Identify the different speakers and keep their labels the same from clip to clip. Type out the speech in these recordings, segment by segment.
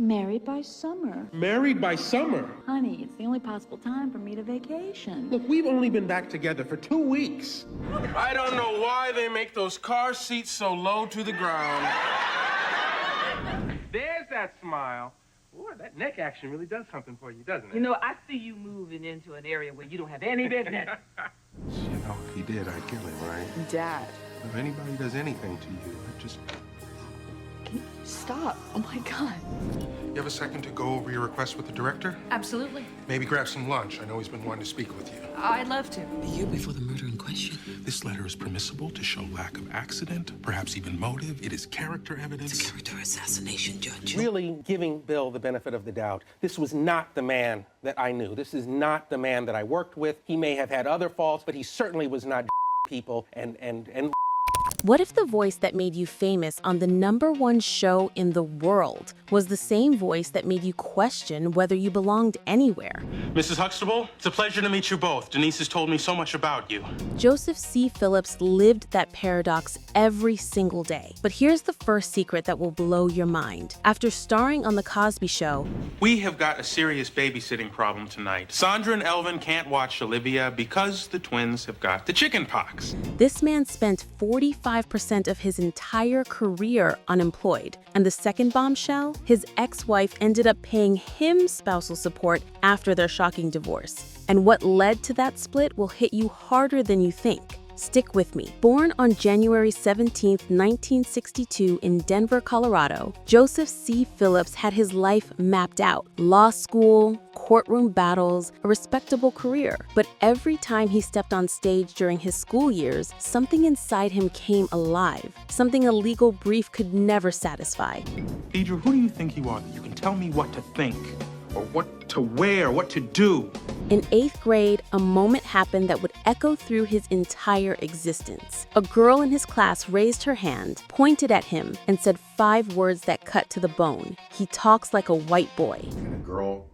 Speaker 1: Married by summer.
Speaker 2: Married by summer?
Speaker 1: Honey, it's the only possible time for me to vacation.
Speaker 2: Look, we've only been back together for 2 weeks.
Speaker 3: I don't know why they make those car seats so low to the ground. There's that smile. Boy, that neck action really does something for you, doesn't it?
Speaker 4: You know, I see you moving into an area where you don't have any business.
Speaker 3: You know, if he did, I'd kill him, right?
Speaker 4: Dad.
Speaker 3: If anybody does anything to you, I just...
Speaker 1: Can you stop? Oh my God.
Speaker 3: You have a second to go over your request with the director?
Speaker 5: Absolutely.
Speaker 3: Maybe grab some lunch. I know he's been wanting to speak with you.
Speaker 5: I'd love to.
Speaker 6: A year before the murder in question.
Speaker 3: This letter is permissible to show lack of accident, perhaps even motive. It is character evidence.
Speaker 6: It's a character assassination, Judge.
Speaker 2: Really giving Bill the benefit of the doubt. This was not the man that I knew. This is not the man that I worked with. He may have had other faults, but he certainly was not people and
Speaker 7: What if the voice that made you famous on the #1 show in the world was the same voice that made you question whether you belonged anywhere?
Speaker 3: Mrs. Huxtable, it's a pleasure to meet you both. Denise has told me so much about you.
Speaker 7: Joseph C. Phillips lived that paradox every single day. But here's the first secret that will blow your mind. After starring on The Cosby Show,
Speaker 3: We have got a serious babysitting problem tonight. Sandra and Elvin can't watch Olivia because the twins have got the chicken pox.
Speaker 7: this man spent 45% of his entire career unemployed. And the second bombshell? His ex-wife ended up paying him spousal support after their shocking divorce. And what led to that split will hit you harder than you think. Stick with me. Born on January 17, 1962 in Denver, Colorado, Joseph C. Phillips had his life mapped out. Law school, courtroom battles, a respectable career. But every time he stepped on stage during his school years, something inside him came alive. Something a legal brief could never satisfy.
Speaker 3: Deidre, who do you think you are that you can tell me what to think? Or what to wear, what to do?
Speaker 7: In 8th grade, a moment happened that would echo through his entire existence. A girl in his class raised her hand, pointed at him, and said 5 words that cut to the bone. He talks like a white boy.
Speaker 8: And a girl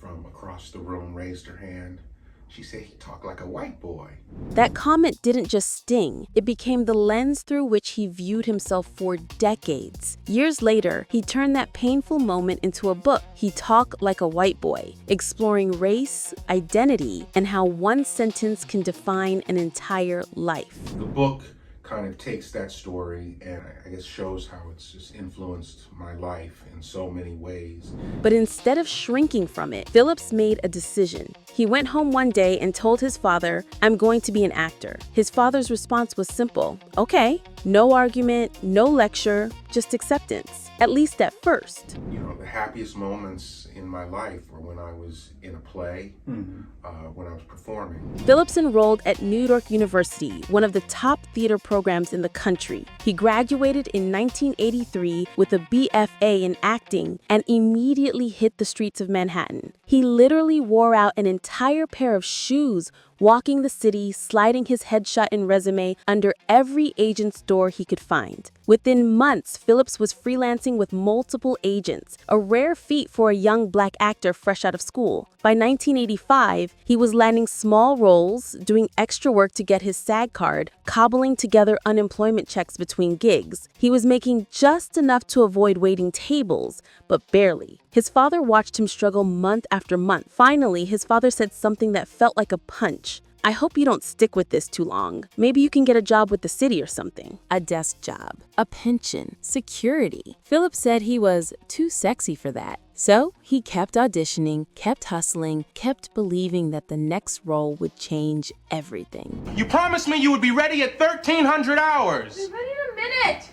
Speaker 8: from across the room raised her hand. She said he talked like a white boy.
Speaker 7: That comment didn't just sting, it became the lens through which he viewed himself for decades. Years later, he turned that painful moment into a book, He Talked Like a White Boy, exploring race, identity, and how one sentence can define an entire life.
Speaker 8: The book kind of takes that story and I guess shows how it's just influenced my life in so many ways.
Speaker 7: But instead of shrinking from it, Phillips made a decision. He went home one day and told his father, "I'm going to be an actor." His father's response was simple. Okay. No argument, no lecture, just acceptance. At least at first.
Speaker 8: You know, the happiest moments in my life were when I was in a play, when I was performing.
Speaker 7: Phillips enrolled at New York University, one of the top theater programs in the country. He graduated in 1983 with a BFA in acting and immediately hit the streets of Manhattan. He literally wore out an entire pair of shoes walking the city, sliding his headshot and resume under every agent's door he could find. Within months, Phillips was freelancing with multiple agents, a rare feat for a young black actor fresh out of school. By 1985, he was landing small roles, doing extra work to get his SAG card, cobbling together unemployment checks between gigs. He was making just enough to avoid waiting tables, but barely. His father watched him struggle month after month. Finally, his father said something that felt like a punch. "I hope you don't stick with this too long. Maybe you can get a job with the city or something." A desk job, a pension, security. Phillips said he was too sexy for that. So he kept auditioning, kept hustling, kept believing that the next role would change everything.
Speaker 3: You promised me you would be ready at 1300 hours.
Speaker 5: Be ready in a minute.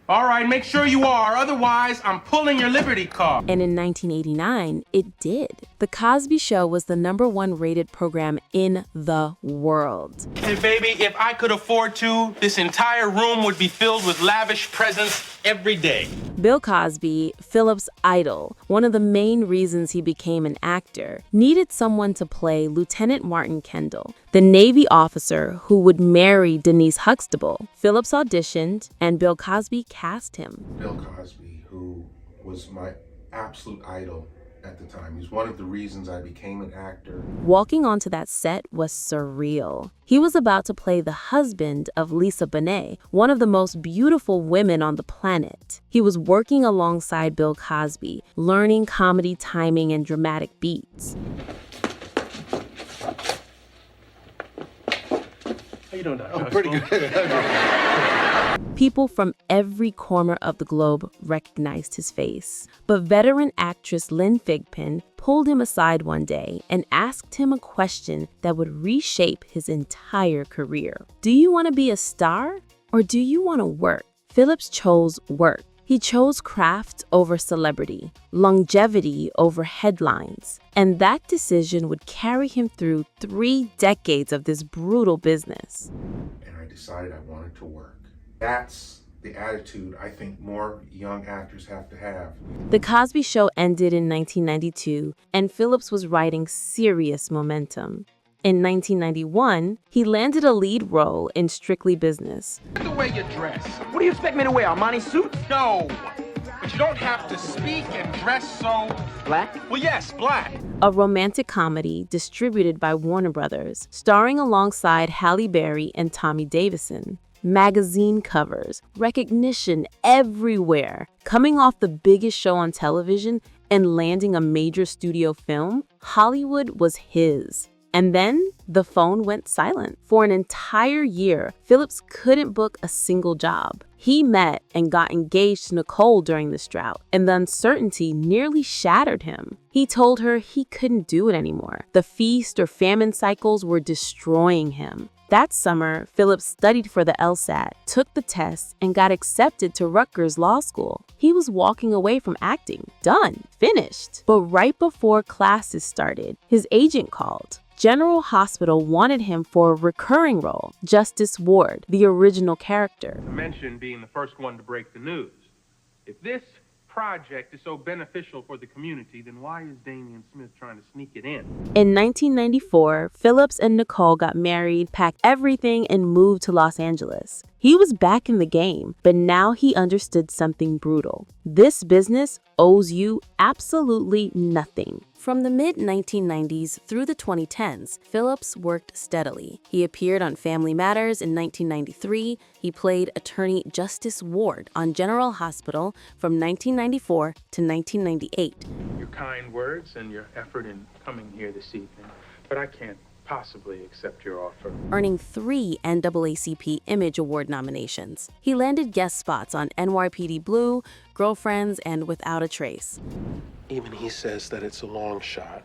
Speaker 3: All right, make sure you are. Otherwise, I'm pulling your Liberty car.
Speaker 7: And in 1989, it did. The Cosby Show was the #1 rated program in the world.
Speaker 3: Hey, baby, if I could afford to, this entire room would be filled with lavish presents every day.
Speaker 7: Bill Cosby, Phillips' idol, one of the main reasons he became an actor, needed someone to play Lieutenant Martin Kendall, the Navy officer who would marry Denise Huxtable. Phillips auditioned, and Bill Cosby cast him.
Speaker 8: Bill Cosby, who was my absolute idol at the time. He's one of the reasons I became an actor.
Speaker 7: Walking onto that set was surreal. He was about to play the husband of Lisa Bonet, one of the most beautiful women on the planet. He was working alongside Bill Cosby, learning comedy timing and dramatic beats.
Speaker 3: How you doing, Doc?
Speaker 8: Oh, pretty good.
Speaker 7: People from every corner of the globe recognized his face. But veteran actress Lynn Thigpen pulled him aside one day and asked him a question that would reshape his entire career. Do you want to be a star or do you want to work? Phillips chose work. He chose craft over celebrity, longevity over headlines, and that decision would carry him through 3 decades of this brutal business.
Speaker 8: And I decided I wanted to work. That's the attitude I think more young actors have to have.
Speaker 7: The Cosby Show ended in 1992, and Phillips was riding serious momentum. In 1991, he landed a lead role in Strictly Business.
Speaker 3: The way you dress.
Speaker 4: What do you expect me to wear, Armani suit?
Speaker 3: No, but you don't have to speak and dress so...
Speaker 4: Black?
Speaker 3: Well, yes, black.
Speaker 7: A romantic comedy distributed by Warner Brothers, starring alongside Halle Berry and Tommy Davidson. Magazine covers, recognition everywhere. Coming off the biggest show on television and landing a major studio film, Hollywood was his. And then the phone went silent. For an entire year, Phillips couldn't book a single job. He met and got engaged to Nicole during this drought, and the uncertainty nearly shattered him. He told her he couldn't do it anymore. The feast or famine cycles were destroying him. That summer, Phillips studied for the LSAT, took the test, and got accepted to Rutgers Law School. He was walking away from acting. Done. Finished. But right before classes started, his agent called. General Hospital wanted him for a recurring role, Justice Ward, the original character.
Speaker 3: I mentioned being the first one to break the news. If this project is so beneficial for the community, then why is Damian Smith trying to sneak it in?
Speaker 7: In 1994, Phillips and Nicole got married, packed everything, and moved to Los Angeles. He was back in the game, but now he understood something brutal. This business owes you absolutely nothing. From the mid-1990s through the 2010s, Phillips worked steadily. He appeared on Family Matters in 1993. He played attorney Justice Ward on General Hospital from 1994 to 1998.
Speaker 3: Your kind words and your effort in coming here this evening, but I can't possibly accept your offer.
Speaker 7: Earning 3 NAACP Image Award nominations. He landed guest spots on NYPD Blue, Girlfriends, and Without a Trace.
Speaker 2: Even he says that it's a long shot.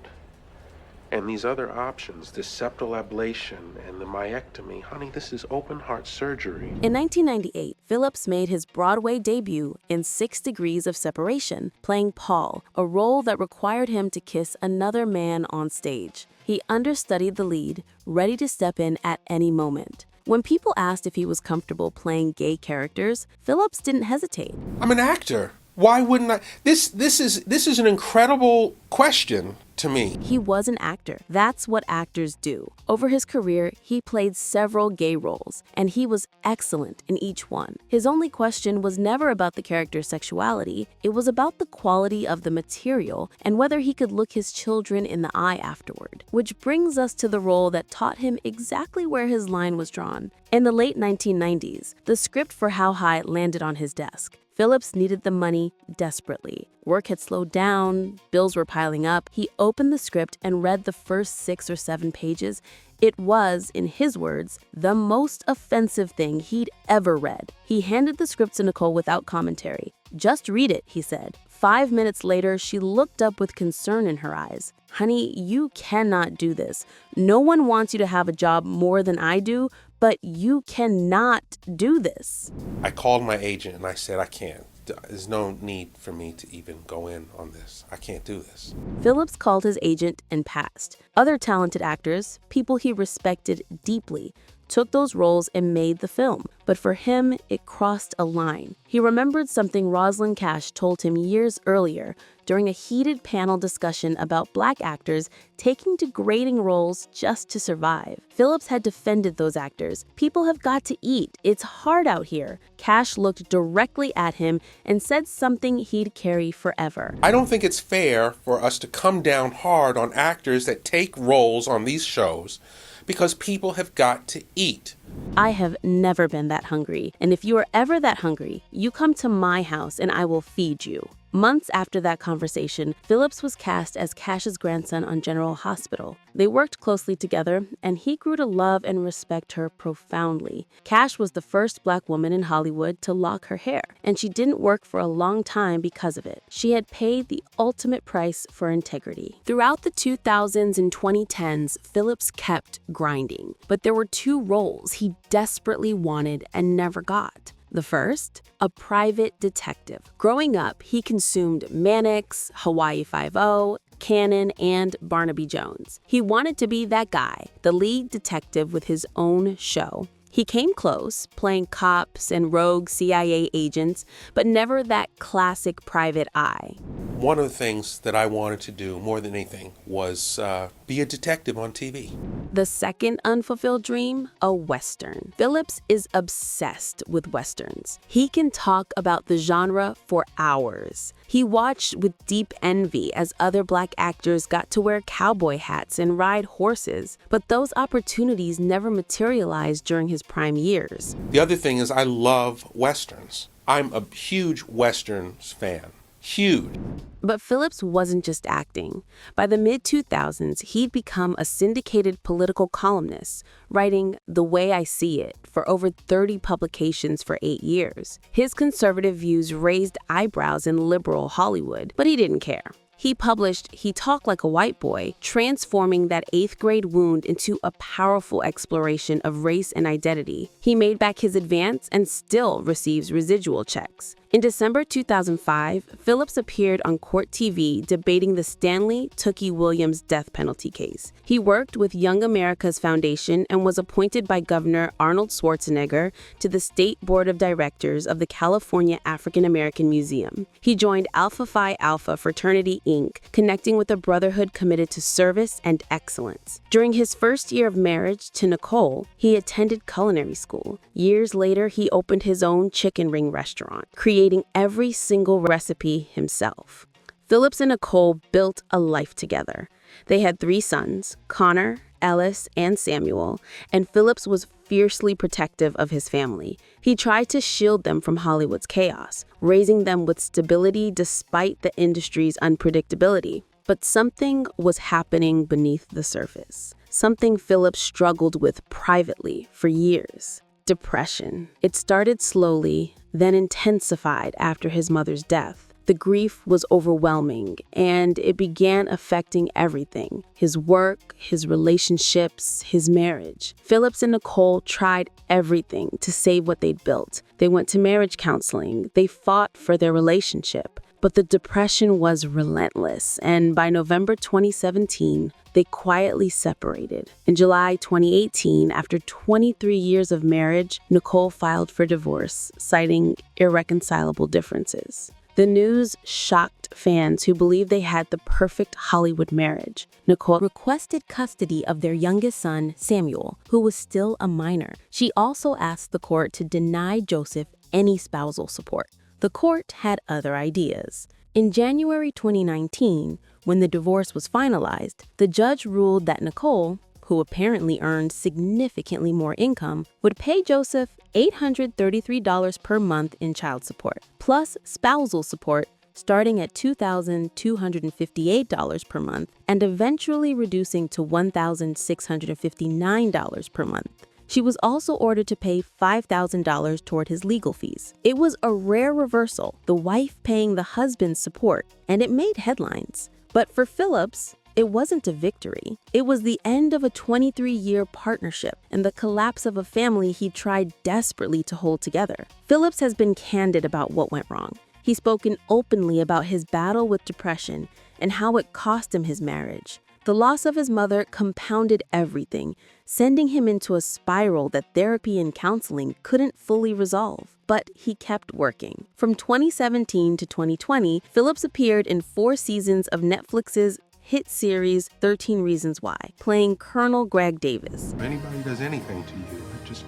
Speaker 2: And these other options, the septal ablation and the myectomy, honey, this is open heart surgery.
Speaker 7: In 1998, Phillips made his Broadway debut in 6 Degrees of Separation, playing Paul, a role that required him to kiss another man on stage. He understudied the lead, ready to step in at any moment. When people asked if he was comfortable playing gay characters, Phillips didn't hesitate.
Speaker 2: I'm an actor. Why wouldn't I? This is an incredible question to me.
Speaker 7: He was an actor. That's what actors do. Over his career, he played several gay roles, and he was excellent in each one. His only question was never about the character's sexuality. It was about the quality of the material and whether he could look his children in the eye afterward. Which brings us to the role that taught him exactly where his line was drawn. In the late 1990s, the script for How High landed on his desk. Phillips needed the money desperately. Work had slowed down, bills were piling up. He opened the script and read the first 6 or 7 pages. It was, in his words, the most offensive thing he'd ever read. He handed the script to Nicole without commentary. "Just read it," he said. 5 minutes later, she looked up with concern in her eyes. "Honey, you cannot do this. No one wants you to have a job more than I do, but you cannot do this."
Speaker 2: I called my agent and I said, I can't. There's no need for me to even go in on this. I can't do this.
Speaker 7: Phillips called his agent and passed. Other talented actors, people he respected deeply, took those roles and made the film. But for him, it crossed a line. He remembered something Rosalind Cash told him years earlier during a heated panel discussion about Black actors taking degrading roles just to survive. Phillips had defended those actors. People have got to eat. It's hard out here. Cash looked directly at him and said something he'd carry forever.
Speaker 9: I don't think it's fair for us to come down hard on actors that take roles on these shows because people have got to eat.
Speaker 7: I have never been that hungry, and if you are ever that hungry, you come to my house and I will feed you. Months after that conversation, Phillips was cast as Cash's grandson on General Hospital. They worked closely together, and he grew to love and respect her profoundly. Cash was the first Black woman in Hollywood to lock her hair, and she didn't work for a long time because of it. She had paid the ultimate price for integrity. Throughout the 2000s and 2010s, Phillips kept grinding, but there were two roles he desperately wanted and never got. The first, a private detective. Growing up, he consumed Mannix, Hawaii Five-0, Cannon, and Barnaby Jones. He wanted to be that guy, the lead detective with his own show. He came close, playing cops and rogue CIA agents, but never that classic private eye.
Speaker 9: One of the things that I wanted to do more than anything was be a detective on TV.
Speaker 7: The second unfulfilled dream, a Western. Phillips is obsessed with Westerns. He can talk about the genre for hours. He watched with deep envy as other Black actors got to wear cowboy hats and ride horses, but those opportunities never materialized during his prime years.
Speaker 9: The other thing is I love Westerns. I'm a huge Westerns fan. Huge.
Speaker 7: But Phillips wasn't just acting. By the mid-2000s, he'd become a syndicated political columnist, writing The Way I See It for over 30 publications for 8 years. His conservative views raised eyebrows in liberal Hollywood, but he didn't care. He published He Talked Like a White Boy, transforming that 8th grade wound into a powerful exploration of race and identity. He made back his advance and still receives residual checks. In December 2005, Phillips appeared on Court TV debating the Stanley Tookie Williams death penalty case. He worked with Young America's Foundation and was appointed by Governor Arnold Schwarzenegger to the State Board of Directors of the California African American Museum. He joined Alpha Phi Alpha Fraternity, Inc., connecting with a brotherhood committed to service and excellence. During his first year of marriage to Nicole, he attended culinary school. Years later, he opened his own chicken ring restaurant, creating every single recipe himself. Phillips and Nicole built a life together. They had 3 sons, Connor, Ellis, and Samuel, and Phillips was fiercely protective of his family. He tried to shield them from Hollywood's chaos, raising them with stability despite the industry's unpredictability. But something was happening beneath the surface, something Phillips struggled with privately for years. Depression. It started slowly, then intensified after his mother's death. The grief was overwhelming, and it began affecting everything: his work, his relationships, his marriage. Phillips and Nicole tried everything to save what they'd built. They went to marriage counseling. They fought for their relationship. But the depression was relentless, and by November 2017, they quietly separated. In July 2018, after 23 years of marriage, Nicole filed for divorce, citing irreconcilable differences. The news shocked fans who believed they had the perfect Hollywood marriage. Nicole requested custody of their youngest son, Samuel, who was still a minor. She also asked the court to deny Joseph any spousal support. The court had other ideas. In January 2019, when the divorce was finalized, the judge ruled that Nicole, who apparently earned significantly more income, would pay Joseph $833 per month in child support, plus spousal support starting at $2,258 per month and eventually reducing to $1,659 per month. She was also ordered to pay $5,000 toward his legal fees. It was a rare reversal, the wife paying the husband's support, and it made headlines. But for Phillips, it wasn't a victory. It was the end of a 23-year partnership and the collapse of a family he tried desperately to hold together. Phillips has been candid about what went wrong. He's spoken openly about his battle with depression and how it cost him his marriage. The loss of his mother compounded everything, sending him into a spiral that therapy and counseling couldn't fully resolve. But he kept working. From 2017 to 2020, Phillips appeared in 4 seasons of Netflix's hit series 13 Reasons Why, playing Colonel Greg Davis.
Speaker 8: If anybody does anything to you, just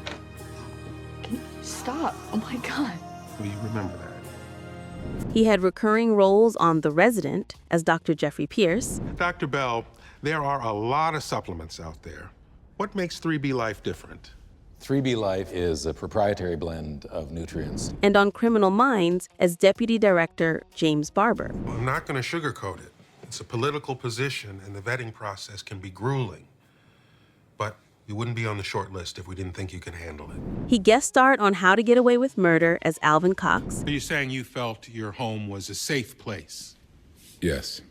Speaker 1: Can you stop? Oh my God.
Speaker 8: will you remember that?
Speaker 7: He had recurring roles on The Resident as Dr. Jeffrey Pierce,
Speaker 8: Dr. Bell, there are a lot of supplements out there. What makes 3B Life different?
Speaker 10: 3B Life is a proprietary blend of nutrients.
Speaker 7: and on Criminal Minds as Deputy Director James Barber.
Speaker 8: Well, I'm not going to sugarcoat it. It's a political position, and the vetting process can be grueling. But you wouldn't be on the short list if we didn't think you can handle it.
Speaker 7: He guest starred on How to Get Away with Murder as Alvin Cox,
Speaker 8: Are you saying you felt your home was a safe place?
Speaker 10: Yes.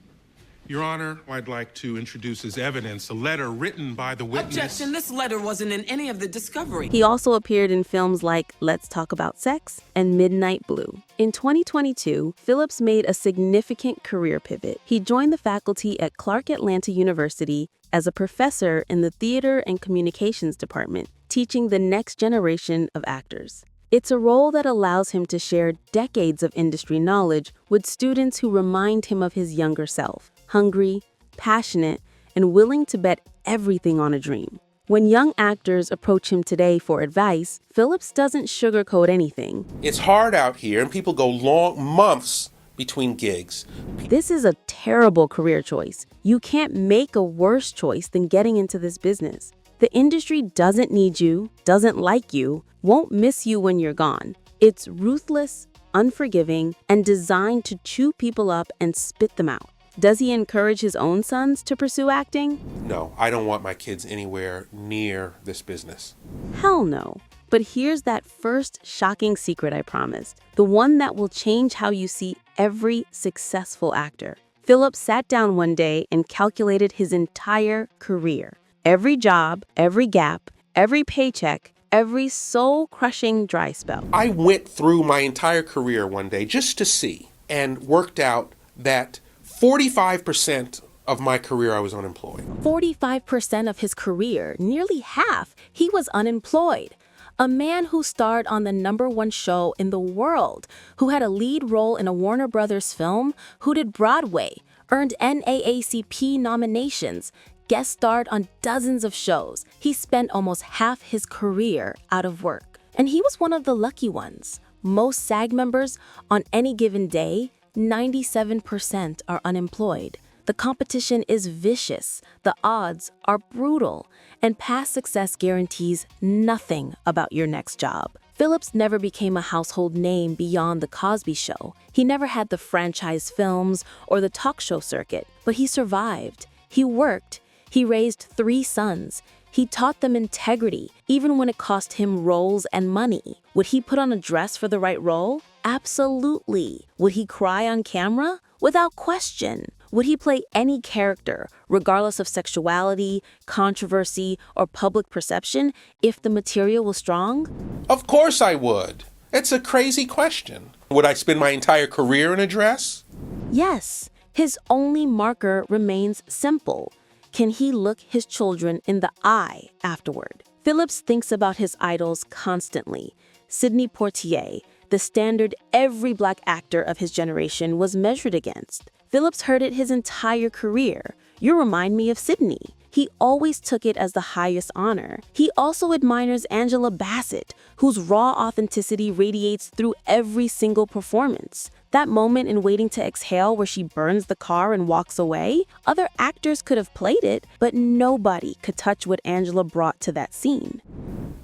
Speaker 8: Your Honor, I'd like to introduce as evidence a letter written by the witness.
Speaker 6: Objection, this letter wasn't in any of the discovery.
Speaker 7: He also appeared in films like Let's Talk About Sex and Midnight Blue. In 2022, Phillips made a significant career pivot. He joined the faculty at Clark Atlanta University as a professor in the Theater and Communications Department, teaching the next generation of actors. It's a role that allows him to share decades of industry knowledge with students who remind him of his younger self, hungry, passionate, and willing to bet everything on a dream. When young actors approach him today for advice, Phillips doesn't sugarcoat anything.
Speaker 9: It's hard out here, and people go long months between gigs.
Speaker 7: This is a terrible career choice. You can't make a worse choice than getting into this business. The industry doesn't need you, doesn't like you, won't miss you when you're gone. It's ruthless, unforgiving, and designed to chew people up and spit them out. Does he encourage his own sons to pursue acting?
Speaker 9: No, I don't want my kids anywhere near this business.
Speaker 7: Hell no. But here's that first shocking secret I promised, the one that will change how you see every successful actor. Phillips sat down one day and calculated his entire career. Every job, every gap, every paycheck, every soul-crushing dry spell.
Speaker 9: I went through my entire career one day just to see, and worked out that 45% of my career I was unemployed.
Speaker 7: 45% of his career, nearly half, he was unemployed. A man who starred on the #1 show in the world, who had a lead role in a Warner Brothers film, who did Broadway, earned NAACP nominations, guest starred on dozens of shows. He spent almost half his career out of work. And he was one of the lucky ones. Most SAG members, on any given day, 97% are unemployed. The competition is vicious, the odds are brutal, and past success guarantees nothing about your next job. Phillips never became a household name beyond The Cosby Show. He never had the franchise films or the talk show circuit, but he survived. He worked. He raised 3 sons. He taught them integrity, even when it cost him roles and money. Would he put on a dress for the right role? Absolutely. Would he cry on camera? Without question. Would he play any character, regardless of sexuality, controversy, or public perception, if the material was strong?
Speaker 9: Of course I would. It's a crazy question. Would I spend my entire career in a dress?
Speaker 7: Yes. His only marker remains simple. Can he look his children in the eye afterward? Phillips thinks about his idols constantly. Sidney Poitier, the standard every Black actor of his generation was measured against. Phillips heard it his entire career. You remind me of Sidney. He always took it as the highest honor. He also admires Angela Bassett, whose raw authenticity radiates through every single performance. That moment in Waiting to Exhale where she burns the car and walks away, other actors could have played it, but nobody could touch what Angela brought to that scene.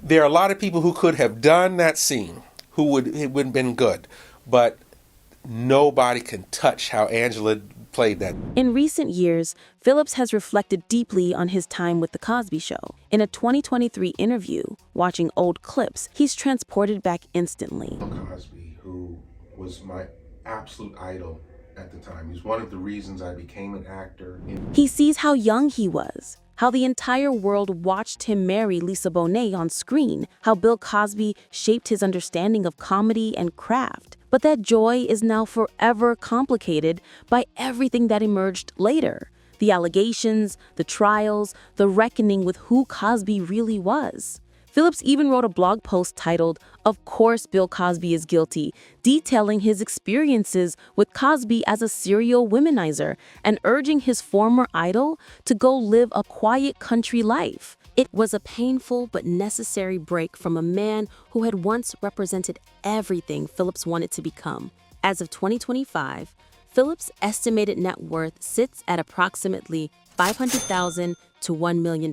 Speaker 9: There are a lot of people who could have done that scene, it would have been good, but nobody can touch how Angela played that.
Speaker 7: In recent years, Phillips has reflected deeply on his time with The Cosby Show. In a 2023 interview, watching old clips, he's transported back instantly.
Speaker 8: Cosby, who was my absolute idol at the time. He's one of the reasons I became an actor.
Speaker 7: He sees how young he was, how the entire world watched him marry Lisa Bonet on screen, how Bill Cosby shaped his understanding of comedy and craft. But that joy is now forever complicated by everything that emerged later. The The allegations, the trials, the reckoning with who Cosby really was. Phillips even wrote a blog post titled, "Of Course Bill Cosby is Guilty," detailing his experiences with Cosby as a serial womanizer and urging his former idol to go live a quiet country life. It was a painful but necessary break from a man who had once represented everything Phillips wanted to become. As of 2025, Phillips' estimated net worth sits at approximately $500,000 to $1 million.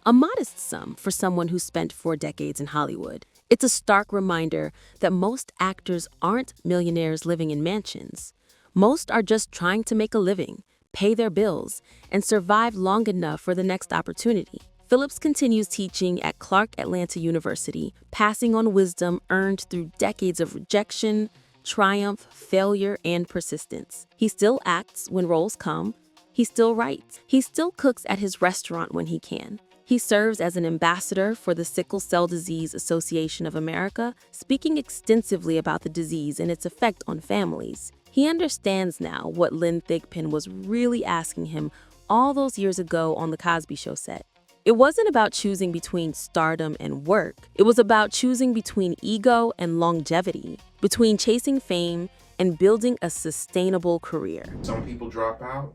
Speaker 7: A modest sum for someone who spent 4 decades in Hollywood. It's a stark reminder that most actors aren't millionaires living in mansions. Most are just trying to make a living, pay their bills, and survive long enough for the next opportunity. Phillips continues teaching at Clark Atlanta University, passing on wisdom earned through decades of rejection, triumph, failure, and persistence. He still acts when roles come. He still writes. He still cooks at his restaurant when he can. He serves as an ambassador for the Sickle Cell Disease Association of America, speaking extensively about the disease and its effect on families. He understands now what Lynn Thigpen was really asking him all those years ago on The Cosby Show set. It wasn't about choosing between stardom and work. It was about choosing between ego and longevity, between chasing fame and building a sustainable career.
Speaker 9: Some people drop out,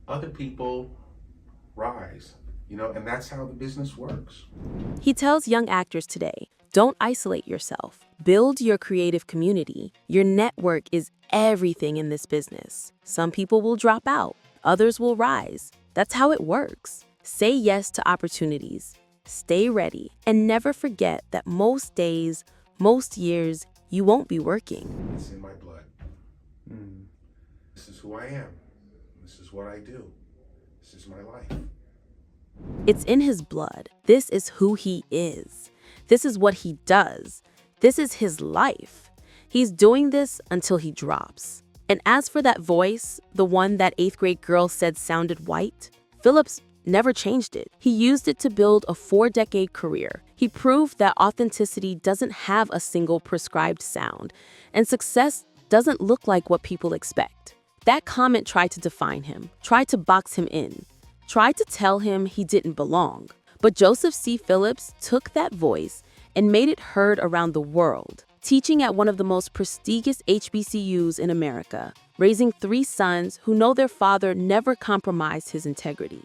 Speaker 9: other people rise. And that's how the business works.
Speaker 7: He tells young actors today, don't isolate yourself. Build your creative community. Your network is everything in this business. Some people will drop out, others will rise. That's how it works. Say yes to opportunities. Stay ready. And never forget that most days, most years, you won't be working.
Speaker 9: It's in my blood. This is who I am. This is what I do. This is my life.
Speaker 7: It's in his blood. This is who he is. This is what he does. This is his life. He's doing this until he drops. And as for that voice, the one that 8th grade girl said sounded white, Phillips never changed it. He used it to build a 4-decade career. He proved that authenticity doesn't have a single prescribed sound, and success doesn't look like what people expect. That comment tried to define him, tried to box him in, tried to tell him he didn't belong. But Joseph C. Phillips took that voice and made it heard around the world, teaching at one of the most prestigious HBCUs in America, raising 3 sons who know their father never compromised his integrity.